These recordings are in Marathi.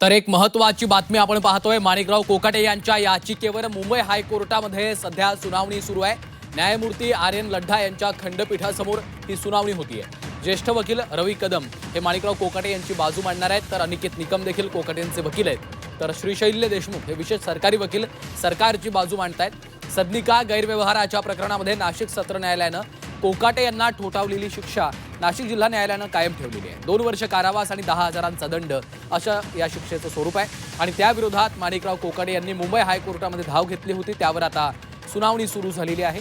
तर एक महत्त्वाची बातमी आपण पाहतोय। माणिकराव कोकाटे यांच्या याचिकेवर मुंबई हायकोर्टामध्ये सध्या सुनावणी सुरू आहे। न्यायमूर्ती आर्यन लड्ढा यांच्या खंडपीठासमोर ही सुनावणी होतीये। ज्येष्ठ वकील रवी कदम हे माणिकराव कोकाटे यांची बाजू मांडणार आहेत, तर अनिकेत निकम देखील कोकाटेंचे वकील आहेत। तर श्रीशैल्य देशमुख हे विशेष सरकारी वकील सरकारची बाजू मांडतायत। सदनिका गैरव्यवहाराच्या प्रकरणामध्ये नाशिक सत्र न्यायालयानं कोकाटे यांना ठोठावलेली शिक्षा नाशिक जिल्हा न्यायालयानं कायम ठेवलेली आहे। 2 वर्ष कारावास आणि 10,000चा दंड अशा या शिक्षेचं स्वरूप आहे। आणि त्या विरोधात माणिकराव कोकाटे यांनी मुंबई हायकोर्टामध्ये धाव घेतली होती, त्यावर आता सुनावणी सुरू झालेली आहे।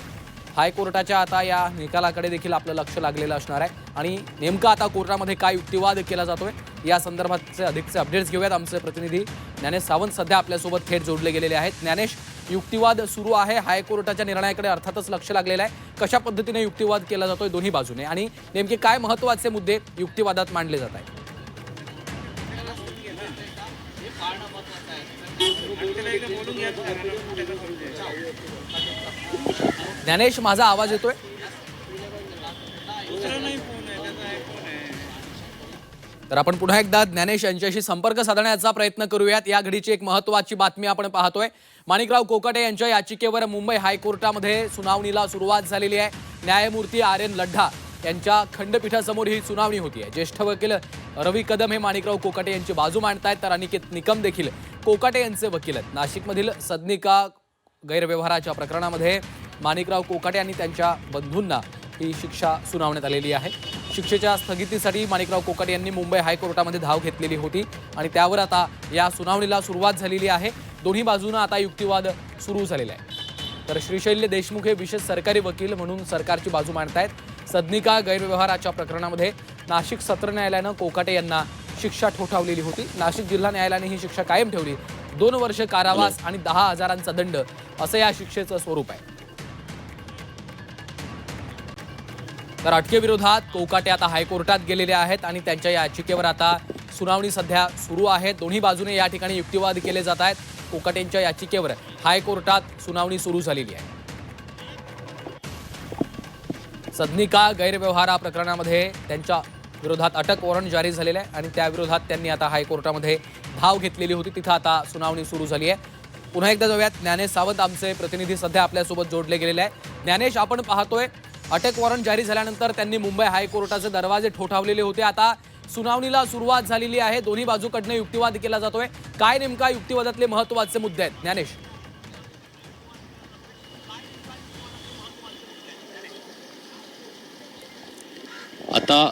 हायकोर्टाच्या आता या निकालाकडे देखील आपलं लक्ष लागलेलं असणार आहे आणि नेमका आता कोर्टामध्ये काय युक्तिवाद केला जातोय या संदर्भातचे अधिकचे अपडेट्स घेऊयात। आमचे प्रतिनिधी ज्ञानेश सावंत सध्या आपल्यासोबत थेट जोडले गेलेले आहेत। ज्ञानेश, युक्तिवाद सुरू आहे, हायकोर्टाच्या निर्णयाकडे अर्थातच लक्ष लागलेलं आहे। कशा पद्धतीने युक्तिवाद केला जातोय दोन्ही बाजूने आणि नेमके काय महत्त्वाचे मुद्दे युक्तिवादात मांडले जात आहेत? ज्ञानेश, माझा आवाज येतोय? तर आपण पुन्हा एकदा ज्ञानेश यांच्याशी संपर्क साधण्याचा प्रयत्न करूयात। या घडीची एक महत्त्वाची बातमी आपण पाहतोय। माणिकराव कोकाटे यांच्या याचिकेवर मुंबई हायकोर्टामध्ये सुनावणीला सुरुवात झालेली आहे। न्यायमूर्ती आर्यन लड्ढा यांच्या खंडपीठासमोर ही सुनावणी होतीये। ज्येष्ठ वकील रवी कदम हे माणिकराव कोकाटे यांची बाजू मांडतायत, तर अनिकेत निकम देखील कोकाटे यांचे वकील आहेत। नाशिकमधील सदनिका गैरव्यवहाराच्या प्रकरणामध्ये माणिकराव कोकाटे आणि त्यांच्या बंधूंना ही शिक्षा सुनावण्यात आलेली आहे। शिक्षेच्या स्थगितीसाठी माणिकराव कोकाटे यांनी मुंबई हायकोर्टामध्ये धाव घेतलेली होती आणि त्यावर आता या सुनावणीला सुरुवात झालेली आहे। दोन्ही बाजूंना आता युक्तिवाद सुरू झालेला आहे। तर श्रीशैल्य देशमुख हे विशेष सरकारी वकील म्हणून सरकारची बाजू मांडतायत। सदनिका गैरव्यवहाराच्या प्रकरणामध्ये नाशिक सत्र न्यायालयानं कोकाटे यांना शिक्षा ठोठावलेली होती। नाशिक जिल्हा न्यायालयाने ही शिक्षा कायम ठेवली। 2 वर्ष कारावास आणि 10,000चा दंड असं या शिक्षेचं स्वरूप आहे। तर अटकेविरोधात कोकाटे आता हायकोर्टात गेलेले आहेत आणि त्यांच्या याचिकेवर आता सुनावणी सध्या सुरू आहे। दोन्ही बाजूने या ठिकाणी युक्तिवाद केले जात आहेत। कोकाटेंच्या याचिकेवर हायकोर्टात सुनावणी सुरू झालेली आहे। सदनिका गैरव्यवहार प्रकरणामध्ये त्यांच्या विरोधात अटक वॉरंट जारी झालेलं आहे आणि त्या विरोधात त्यांनी आता हायकोर्टामध्ये धाव घेतलेली होती। तिथं आता सुनावणी सुरू झाली आहे। पुन्हा एकदा जाऊयात, ज्ञानेश सावंत आमचे प्रतिनिधी सध्या आपल्यासोबत जोडले गेलेले आहे। ज्ञानेश, आपण पाहतोय अटक वॉरंट जारी झाल्यानंतर त्यांनी मुंबई हायकोर्टाचे दरवाजे ठोठावलेले होते। आता सुनावणीला सुरुवात झालेली आहे। दोन्ही बाजूकडनं युक्तिवाद केला जातोय। काय नेमका युक्तिवादातले महत्त्वाचे मुद्दे आहेत ज्ञानेश? आता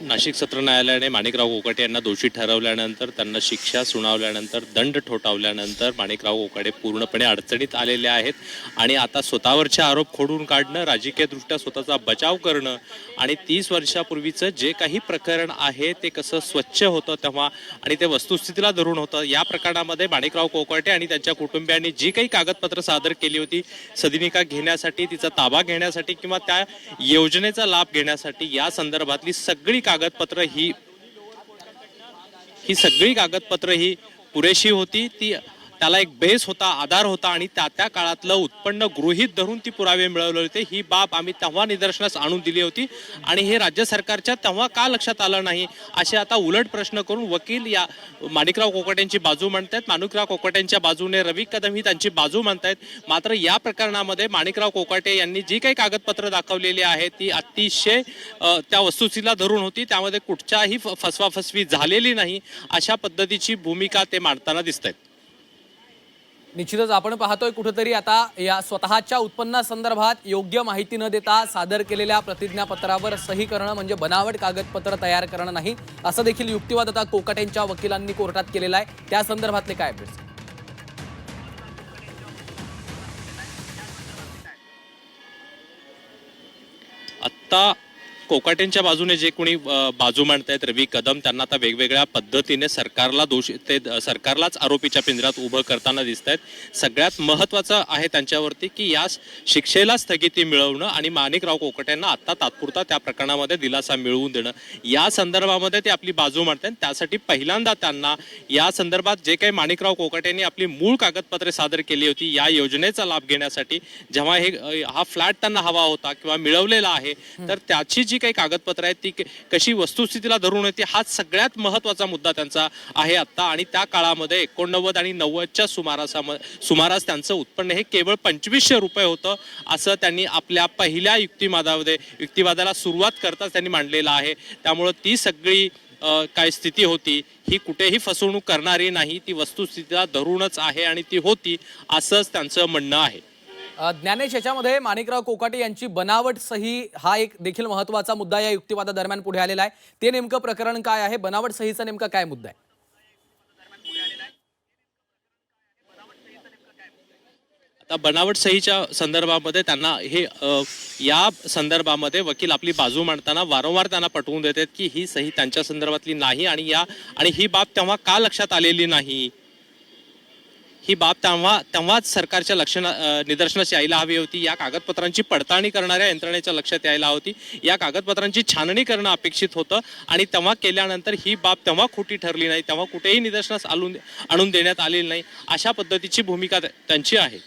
नाशिक सत्र न्यायालयाने माणिकराव कोकाटे यांना दोषी ठरवल्यानंतर, त्यांना शिक्षा सुनावल्यानंतर, दंड ठोठावल्यानंतर माणिकराव कोकाटे पूर्णपणे अडचणीत आलेले आहेत आणि आता स्वतःवरचे आरोप खोडून काढणं, राजकीयदृष्ट्या स्वतःचा बचाव करणं आणि 30 वर्षापूर्वीचं जे काही प्रकरण आहे ते कसं स्वच्छ होतं तेव्हा आणि ते वस्तुस्थितीला धरून होतं, या प्रकरणामध्ये माणिकराव कोकाटे आणि त्यांच्या कुटुंबियांनी जी काही कागदपत्र सादर केली होती सदनिका घेण्यासाठी, तिचा ताबा घेण्यासाठी किंवा त्या योजनेचा लाभ घेण्यासाठी, या संदर्भातली सगळी कागदपत्र ही सगळी कागदपत्र ही पुरेशी होती। त्याला एक बेस होता, आधार होता आणि त्या काळातलं उत्पन्न गृहीत धरून ती पुरावे मिळवले होते। ही बाब आम्ही तेव्हा निदर्शनास आणून दिली होती आणि हे राज्य सरकारच्या तेव्हा का लक्षात आलं नाही असे आता उलट प्रश्न करून वकील या माणिकराव कोकाटेंची बाजू मांडतायत। माणिकराव कोकाटेंच्या बाजूने रवी कदम ही त्यांची बाजू मांडतायत। मात्र या प्रकरणामध्ये माणिकराव कोकाटे यांनी जी काही कागदपत्र दाखवलेली आहेत ती अतिशय त्या वस्तुस्थितीला धरून होती, त्यामध्ये कुठच्याही फसवाफसवी झालेली नाही अशा पद्धतीची भूमिका ते मांडताना दिसत आहेत। निश्चितच आपण पाहतोय कुठेतरी आता या स्वतःच्या उत्पन्नासंदर्भात योग्य माहिती न देता सादर केलेल्या प्रतिज्ञापत्रावर सही करणं म्हणजे बनावट कागदपत्र तयार करणं नाही, असं देखील युक्तिवाद आता कोकाटेंच्या वकिलांनी कोर्टात केलेला आहे। त्या संदर्भातले काय अपडेट्स? आता कोकाटेंच्या बाजूने जे कोणी बाजू मांडतायत रवी कदम, त्यांना आता वेगवेगळ्या पद्धतीने सरकारलाच आरोपीच्या पिंजऱ्यात उभं करताना दिसत आहेत। सगळ्यात महत्त्वाचं आहे त्यांच्यावरती की या शिक्षेला स्थगिती मिळवणं आणि माणिकराव कोकाटेंना आता तात्पुरता त्या प्रकरणामध्ये दिलासा मिळवून देणं, या संदर्भामध्ये ते आपली बाजू मांडतात। त्यासाठी पहिल्यांदा त्यांना या संदर्भात जे काही माणिकराव कोकाटेंनी आपली मूळ कागदपत्रे सादर केली होती या योजनेचा लाभ घेण्यासाठी, जेव्हा हा फ्लॅट त्यांना हवा होता किंवा मिळवलेला आहे, तर त्याची जी जी काही कागदपत्र आहेत ती कशी वस्तुस्थितीला धरून येते हाच सगळ्यात महत्त्वाचा मुद्दा त्यांचा आहे आत्ता. आणि त्या काळामध्ये 89 आणि 90च्या सुमारास त्यांचं उत्पन्न हे केवळ 2500 रुपये होतं असं त्यांनी आपल्या पहिल्या युक्तिवादाला सुरुवात करताच त्यांनी मांडलेलं आहे. त्यामुळं ती सगळी काय स्थिती होती ही कुठेही फसवणूक करणारी नाही, ती वस्तुस्थितीला धरूनच आहे आणि ती होती असंच त्यांचं म्हणणं आहे. ज्ञानेश, याच्यामध्ये माणिकराव कोकाटे यांची बनावट सही हा एक देखील महत्त्वाचा मुद्दा या युक्तिवादादरम्यान पुढे आलेला आहे. ते नेमकं प्रकरण काय आहे? बनावट सहीचा नेमका काय मुद्दा आहे? आता बनावट सहीच्या संदर्भामध्ये त्यांना या संदर्भामध्ये वकील आपली बाजू मांडताना वारंवार त्यांना पटवून देतात की ही सही त्यांच्या संदर्भातली नाही आणि ही बाब तेव्हा का लक्षात आलेली नाही, ही बाब तेव्हाच सरकारच्या निदर्शनास यायला हवी होती. या कागदपत्रांची पडताळणी करणाऱ्या यंत्रणेच्या लक्षात यायला होती. या कागदपत्रांची छाननी करणं अपेक्षित होतं आणि तेव्हा केल्यानंतर ही बाब तेव्हा खोटी ठरली नाही, तेव्हा कुठेही निदर्शनास आणून देण्यात आलेली नाही. अशा पद्धतीची भूमिका त्यांची आहे.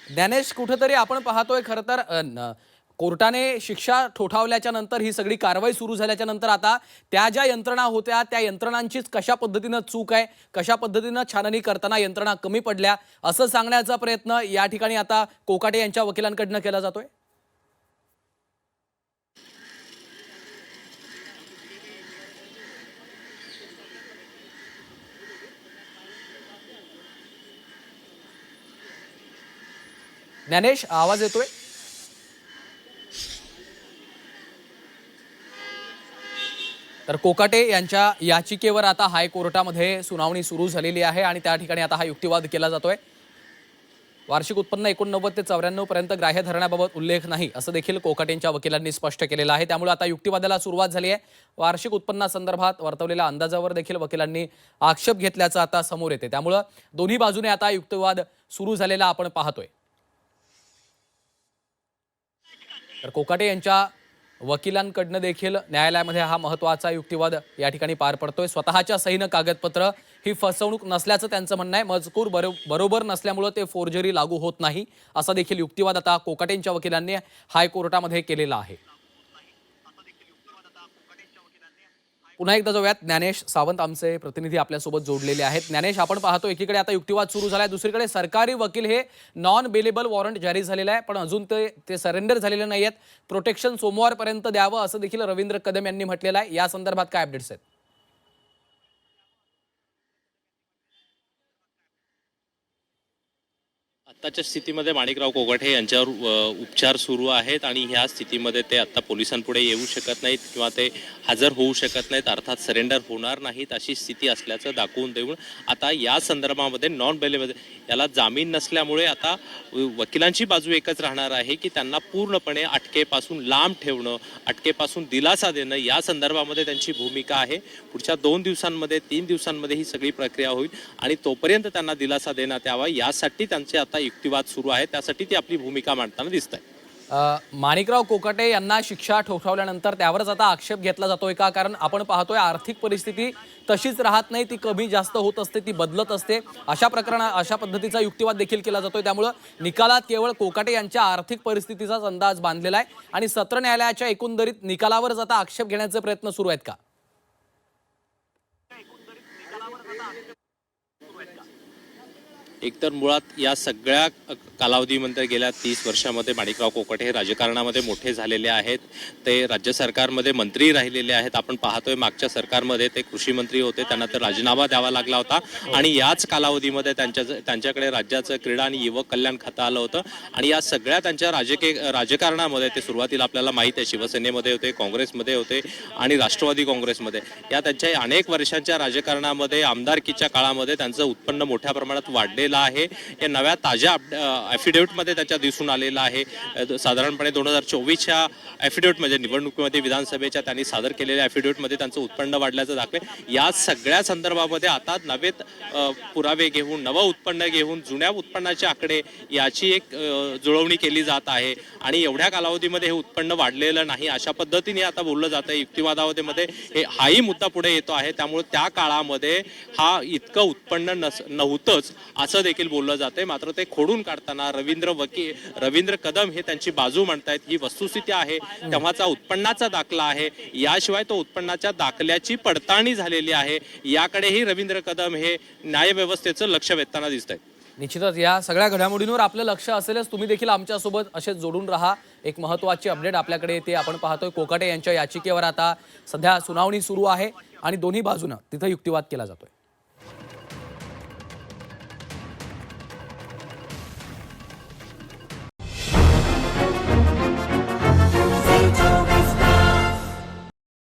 ज्ञानेश, कुठेतरी आपण पाहतोय खरं तर कोर्टाने शिक्षा ठोठावल्याच्या नंतर ही सगळी कारवाई सुरू झाल्याच्या नंतर आता त्या ज्या यंत्रणा होत्या त्या यंत्रणांचीच कशा पद्धतीनं चूक आहे, कशा पद्धतीनं छाननी करताना यंत्रणा कमी पडल्या असं सांगण्याचा प्रयत्न या ठिकाणी आता कोकाटे यांच्या वकिलांकडनं केला जातोय. ज्ञानेश, आवाज येतोय? तर कोकाटे यांच्या याचिकेवर आता हायकोर्टामध्ये सुनावणी सुरू झालेली आहे आणि त्या ठिकाणी आता हा युक्तिवाद केला जातोय. वार्षिक उत्पन्न 89 ते 94 पर्यंत ग्राह्य धरण्याबाबत उल्लेख नाही असं देखील कोकाटेंच्या वकिलांनी स्पष्ट केलेलं आहे. त्यामुळे आता युक्तिवादाला सुरुवात झाली आहे. वार्षिक उत्पन्नासंदर्भात वर्तवलेल्या अंदाजावर देखील वकिलांनी आक्षेप घेतल्याचं आता समोर येते. त्यामुळे दोन्ही बाजूने आता युक्तिवाद सुरू झालेला आपण पाहतोय. तर कोकाटे यांच्या वकिलांकडनं देखील न्यायालयामध्ये हा महत्त्वाचा युक्तिवाद या ठिकाणी पार पडतोय. स्वतःच्या सहीनं कागदपत्र ही फसवणूक नसल्याचं त्यांचं म्हणणं आहे. मजकूर बरोबर नसल्यामुळं ते फोर्जरी लागू होत नाही असा देखील युक्तिवाद आता कोकाटेंच्या वकिलांनी हायकोर्टामध्ये केलेला आहे. पुन्हा एकदा जाऊयात. ज्ञानेश सावंत आमचे प्रतिनिधी आपल्यासोबत जोडलेले आहेत. ज्ञानेश, आपण पाहतो एकीकडे आता युक्तिवाद सुरू झालाय, दुसरीकडे सरकारी वकील हे नॉन बेलेबल वॉरंट जारी झालेलं आहे, पण अजून ते सरेंडर झालेले नाही आहेत. प्रोटेक्शन सोमवारपर्यंत द्यावं असं देखील रवींद्र कदम यांनी म्हटलेलं आहे. या संदर्भात काय अपडेट्स आहेत? आत्ताच्या स्थितीमध्ये माणिकराव कोकाटे यांच्यावर उपचार सुरू आहेत आणि ह्या स्थितीमध्ये ते आता पोलिसांपुढे येऊ शकत नाहीत किंवा ते हजर होऊ शकत नाहीत, अर्थात सरेंडर होणार नाहीत अशी स्थिती असल्याचं दाखवून देऊन आता या संदर्भामध्ये नॉन बेलेबल याला जामीन नसल्यामुळे आता वकिलांची बाजू एकच राहणार आहे की त्यांना पूर्णपणे अटकेपासून लांब ठेवणं, अटकेपासून दिलासा देणं या संदर्भामध्ये त्यांची भूमिका आहे. पुढच्या 2 दिवसांमध्ये 3 दिवसांमध्ये ही सगळी प्रक्रिया होईल आणि तोपर्यंत त्यांना दिलासा देण्यात यावा यासाठी त्यांचे आता युक्तिवाद सुरू आहे. त्यासाठी ती आपली भूमिका मांडताना दिसत आहे. माणिकराव कोकाटे यांना शिक्षा ठोठावल्यानंतर त्यावरच आता आक्षेप घेतला जातोय का? कारण आपण पाहतोय आर्थिक परिस्थिती तशीच राहत नाही, ती कमी जास्त होत असते, ती बदलत असते. अशा पद्धतीचा युक्तिवाद देखील केला जातोय. त्यामुळं निकालात केवळ कोकाटे यांच्या आर्थिक परिस्थितीचाच अंदाज बांधलेला आहे आणि सत्र न्यायालयाच्या एकंदरीत निकालावरच आता आक्षेप घेण्याचे प्रयत्न सुरू आहेत का? एकतर मुळात या सगळ्या कालावधीमध्ये गेल्या 30 वर्षामध्ये माणिकराव कोकाटे हे राजकारणामध्ये मोठे झालेले आहेत. ते राज्य सरकारमध्ये मंत्री राहिलेले आहेत. आपण पाहतोय मागच्या सरकारमध्ये ते कृषी मंत्री होते, त्यांना तर राजीनामा द्यावा लागला होता आणि याच कालावधीमध्ये त्यांच्याकडे राज्याचं क्रीडा आणि युवक कल्याण खातं आलं होतं आणि या सगळ्या त्यांच्या राजकारणामध्ये ते सुरुवातीला आपल्याला माहीत आहे शिवसेनेमध्ये होते, काँग्रेसमध्ये होते आणि राष्ट्रवादी काँग्रेसमध्ये. या त्यांच्या अनेक वर्षांच्या राजकारणामध्ये आमदारकीच्या काळामध्ये त्यांचं उत्पन्न मोठ्या प्रमाणात वाढलेलं आहे. या नव्या ताज्या ॲफिडेव्हिटमध्ये त्याच्या दिसून आलेलं आहे. साधारणपणे 2024च्या ॲफिडेव्हिटमध्ये निवडणुकीमध्ये विधानसभेच्या त्यांनी सादर केलेल्या ॲफिडेव्हिटमध्ये त्यांचं उत्पन्न वाढल्याचं दाखले. या सगळ्या संदर्भामध्ये आता नवे पुरावे घेऊन, नवं उत्पन्न घेऊन जुन्या उत्पन्नाचे आकडे याची एक जुळवणी केली जात आहे आणि एवढ्या कालावधीमध्ये हे उत्पन्न वाढलेलं नाही अशा पद्धतीने आता बोललं जातं. युक्तिवादामध्ये हाही मुद्दा पुढे येतो आहे. त्यामुळे त्या काळामध्ये हा इतकं उत्पन्न नव्हतंच असं असं देखील बोललं जातंय. मात्र ते खोडून काढताना रवींद्र कदम हे त्यांची बाजू म्हणतायत. ही वस्तुस्थिती आहे, तेव्हाचा उत्पन्नाचा दाखला आहे, याशिवाय तो उत्पन्नाच्या दाखल्याची पडताळणी झालेली आहे, याकडेही रवींद्र कदम हे न्यायव्यवस्थेचं लक्ष वेधताना दिसत आहेत. निश्चितच या सगळ्या घडामोडींवर आपलं लक्ष असेलच. तुम्ही देखील आमच्यासोबत असेच जोडून राहा. एक महत्त्वाची अपडेट आपल्याकडे येते. आपण पाहतोय कोकाटे यांच्या याचिकेवर आता सध्या सुनावणी सुरू आहे आणि दोन्ही बाजूनं तिथं युक्तिवाद केला जातोय.